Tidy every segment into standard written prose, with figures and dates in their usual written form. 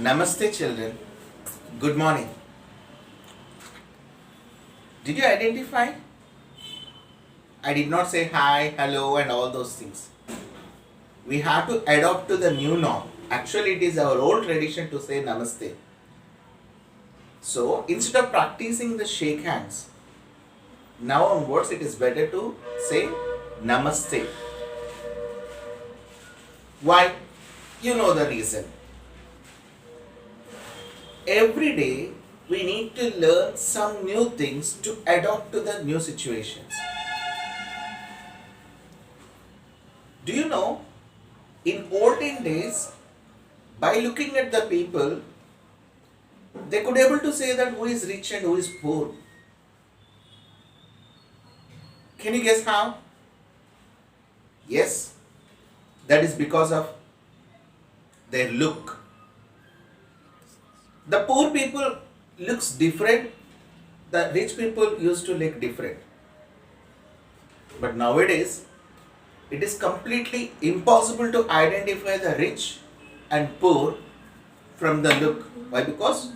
Namaste children. Good morning. Did you identify? I did not say hi, hello and all those things. We have to adopt to the new norm. Actually it is our old tradition to say namaste. So instead of practicing the shake hands, now onwards it is better to say namaste. Why? You know the reason. Every day we need to learn some new things to adapt to the new situations. Do you know, in olden days, by looking at the people, they could able to say that who is rich and who is poor. Can you guess how? Yes, that is because of their look. The poor people looks different, the rich people used to look different. But nowadays, it is completely impossible to identify the rich and poor from the look. Why? Because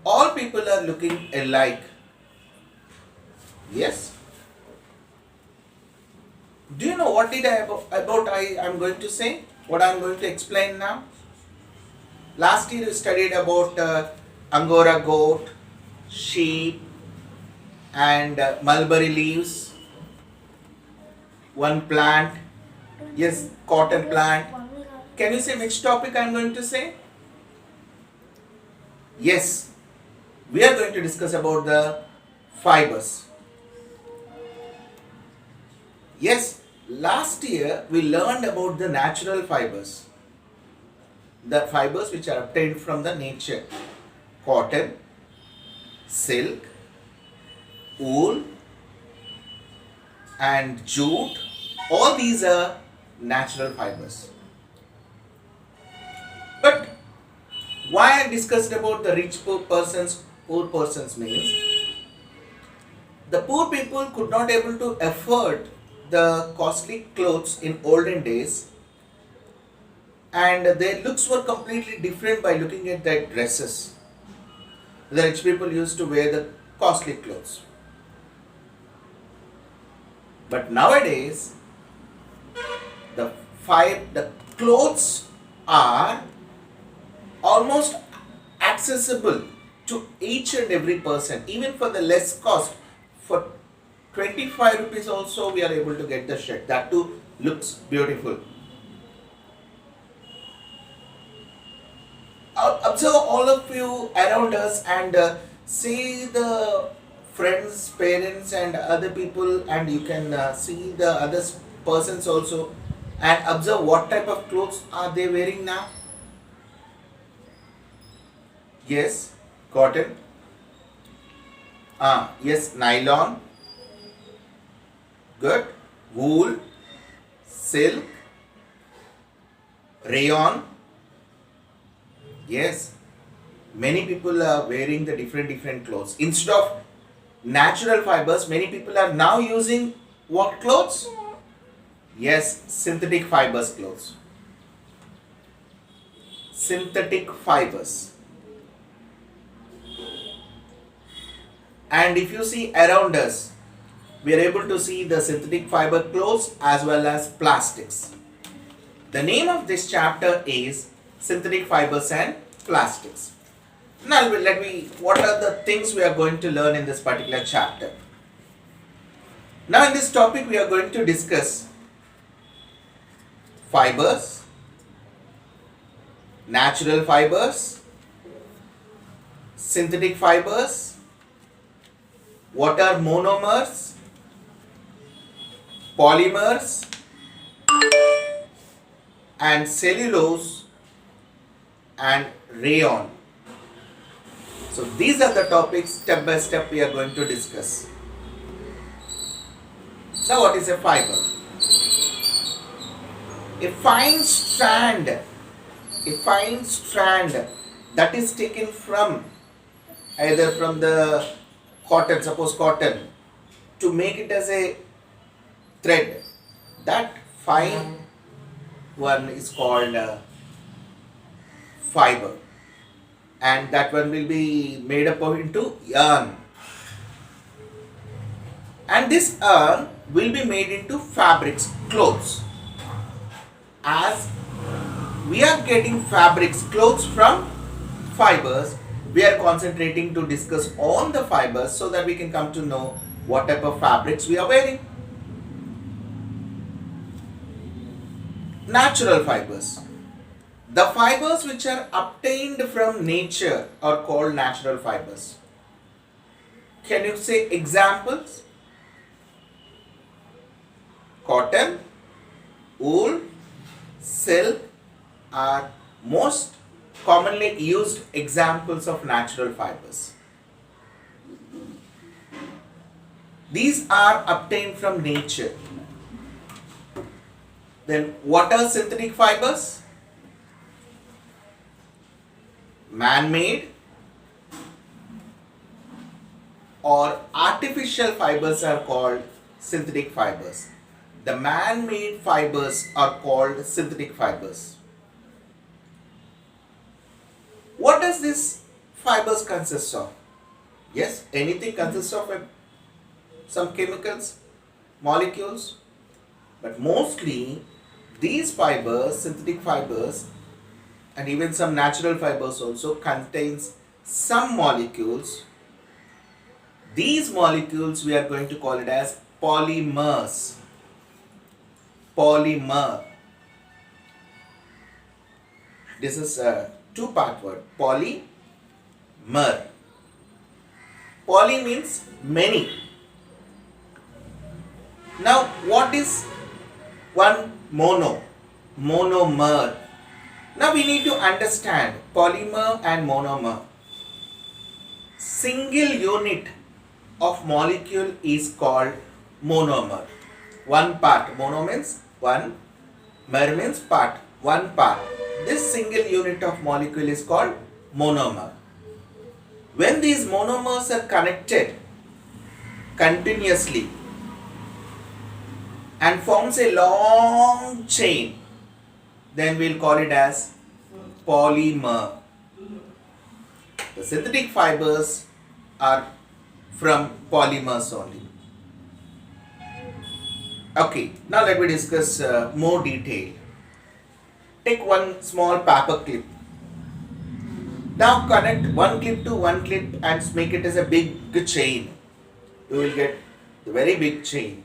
all people are looking alike. Yes. Do you know what I am going to say? What I am going to explain now? Last year we studied about Angora goat, sheep and mulberry leaves, one plant, yes, cotton plant. Can you say which topic I am going to say? Yes, we are going to discuss about the fibers. Yes, last year we learned about the natural fibers. The fibers which are obtained from the nature: cotton, silk, wool and jute. All these are natural fibers. But why I discussed about the rich poor persons means the poor people could not able to afford the costly clothes in olden days, and their looks were completely different by looking at their dresses. The rich people used to wear the costly clothes. But nowadays, the clothes are almost accessible to each and every person, even for the less cost. For 25 rupees also we are able to get the shirt. That too looks beautiful. Observe all of you around us and see the friends, parents and other people, and you can see the other persons also, and observe what type of clothes are they wearing now. Yes, cotton. Yes, nylon. Good. Wool, silk, rayon. Yes, many people are wearing the different clothes. Instead of natural fibers, many people are now using what clothes? Yes, synthetic fibers clothes. Synthetic fibers. And if you see around us, we are able to see the synthetic fiber clothes as well as plastics. The name of this chapter is synthetic fibers and plastics. Now what are the things we are going to learn in this particular chapter? Now in this topic we are going to discuss fibers, natural fibers, synthetic fibers, what are monomers, polymers and cellulose and rayon. So these are the topics step by step we are going to discuss. Now what is a fiber? A fine strand that is taken from either from the cotton, suppose cotton, to make it as a thread. That fine one is called fiber, and that one will be made up of into yarn, and this yarn will be made into fabrics, clothes. As we are getting fabrics, clothes from fibers, we are concentrating to discuss on the fibers so that we can come to know what type of fabrics we are wearing. Natural fibers. The fibers which are obtained from nature are called natural fibers. Can you say examples? Cotton, wool, silk are most commonly used examples of natural fibers. These are obtained from nature. Then what are synthetic fibers? Man-made or artificial fibers are called synthetic fibers. The man-made fibers are called synthetic fibers. What does this fibers consist of? Yes, anything consists of some chemicals, molecules, but mostly these fibers, synthetic fibers, and even some natural fibers also contains some molecules. These molecules we are going to call it as polymers. Polymer. This is a two-part word. Polymer. Poly means many. Now what is one mono? Monomer. Now we need to understand polymer and monomer. Single unit of molecule is called monomer. One part. Mono means one. Mer means part. One part. This single unit of molecule is called monomer. When these monomers are connected continuously and forms a long chain, then we'll call it as polymer. The synthetic fibers are from polymers only. Okay, now let me discuss more detail. Take one small paper clip. Now connect one clip to one clip and make it as a big chain. You will get a very big chain.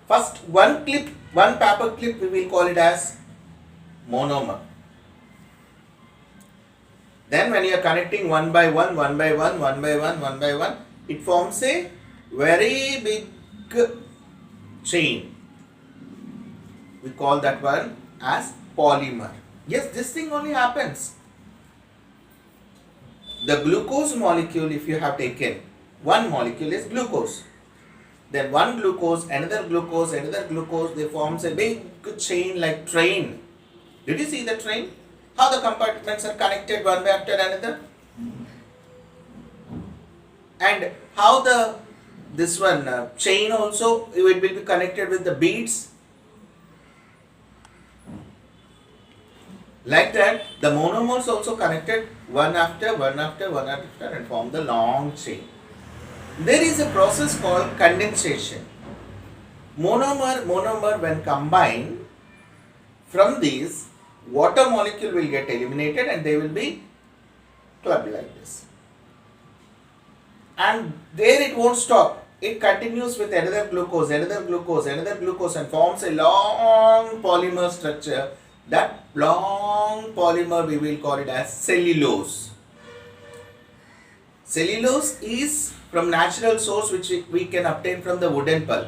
First one clip, one paper clip, we will call it as monomer. Then when you are connecting one by one, one by one, one by one, one by one, it forms a very big chain. We call that one as polymer. Yes, this thing only happens. The glucose molecule, if you have taken, one molecule is glucose. Then one glucose, another glucose, another glucose, they forms a big chain like train. Did you see the train? How the compartments are connected one after another? And how this one chain also, it will be connected with the beads. Like that, the monomers also connected one after one after one after and form the long chain. There is a process called condensation. Monomer when combined, from these, water molecule will get eliminated and they will be clubbed like this. And there it won't stop. It continues with another glucose, another glucose, another glucose and forms a long polymer structure. That long polymer we will call it as cellulose. Cellulose is from natural source which we can obtain from the wooden pulp.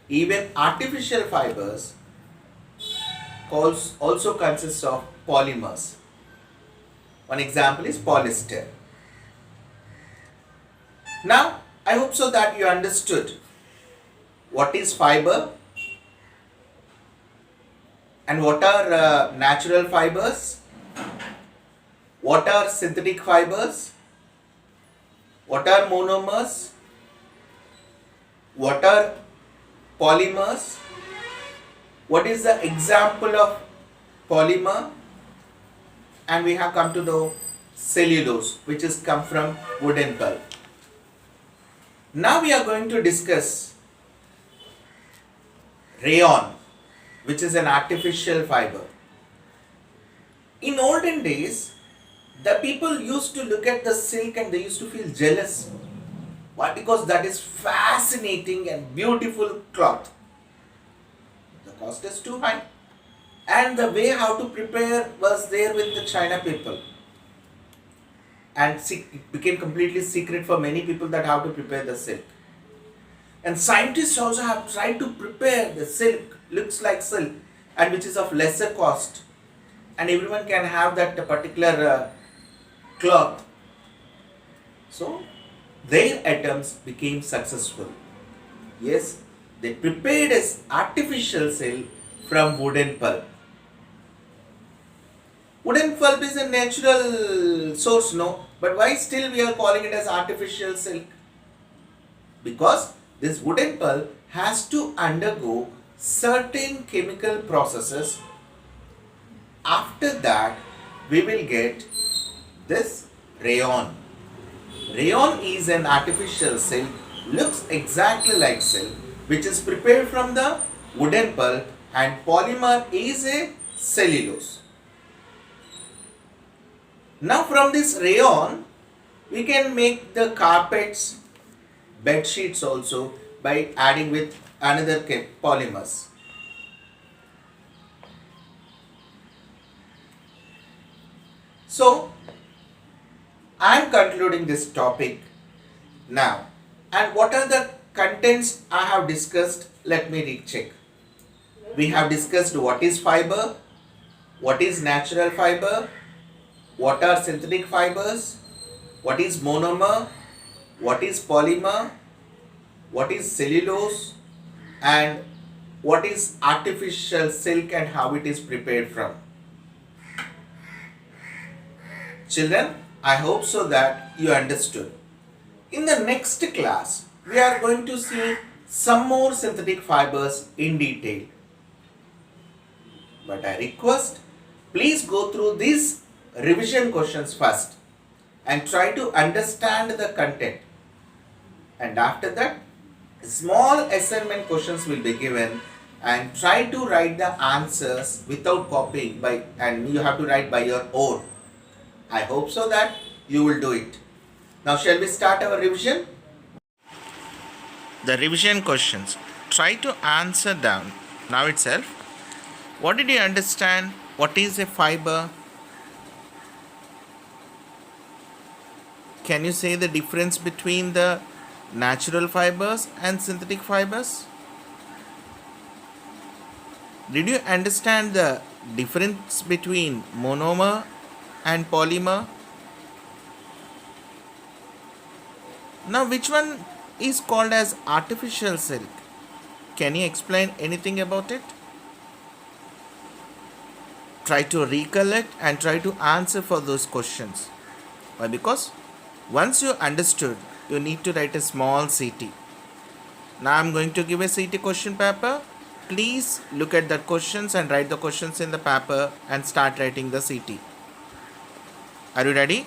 Even artificial fibers also consists of polymers. One example is polyester. Now, I hope so that you understood what is fiber and what are natural fibers, what are synthetic fibers, what are monomers, what are polymers, what is the example of polymer, and we have come to the cellulose, which is come from wooden pulp. Now we are going to discuss rayon, which is an artificial fiber. In olden days, the people used to look at the silk and they used to feel jealous. Why? Because that is fascinating and beautiful cloth. The cost is too high. And the way how to prepare was there with the China people. And it became completely secret for many people that how to prepare the silk. And scientists also have tried to prepare the silk, looks like silk, and which is of lesser cost. And everyone can have that particular cloth. So, their attempts became successful. Yes, they prepared as artificial silk from wooden pulp. Wooden pulp is a natural source, no? But why still we are calling it as artificial silk? Because this wooden pulp has to undergo certain chemical processes. After that, we will get this rayon. Rayon is an artificial silk, looks exactly like silk, which is prepared from the wooden pulp, and polymer is a cellulose. Now from this rayon, we can make the carpets, bed sheets also by adding with another polymers. So, I am concluding this topic now. And what are the contents I have discussed? Let me recheck. We have discussed what is fiber, what is natural fiber, what are synthetic fibers, what is monomer, what is polymer, what is cellulose, and what is artificial silk and how it is prepared from. Children, I hope so that you understood. In the next class, we are going to see some more synthetic fibers in detail. But I request, please go through these revision questions first and try to understand the content. And after that, small assignment questions will be given and try to write the answers without copying and you have to write by your own. I hope so that you will do it. Now shall we start our revision? The revision questions. Try to answer them now itself. What did you understand? What is a fiber? Can you say the difference between the natural fibers and synthetic fibers? Did you understand the difference between monomer and polymer? Now, which one is called as artificial silk? Can you explain anything about it? Try to recollect and try to answer for those questions. Why? Because once you understood, you need to write a small CT. Now I am going to give a CT question paper. Please look at the questions and write the questions in the paper and start writing the CT. Are you ready?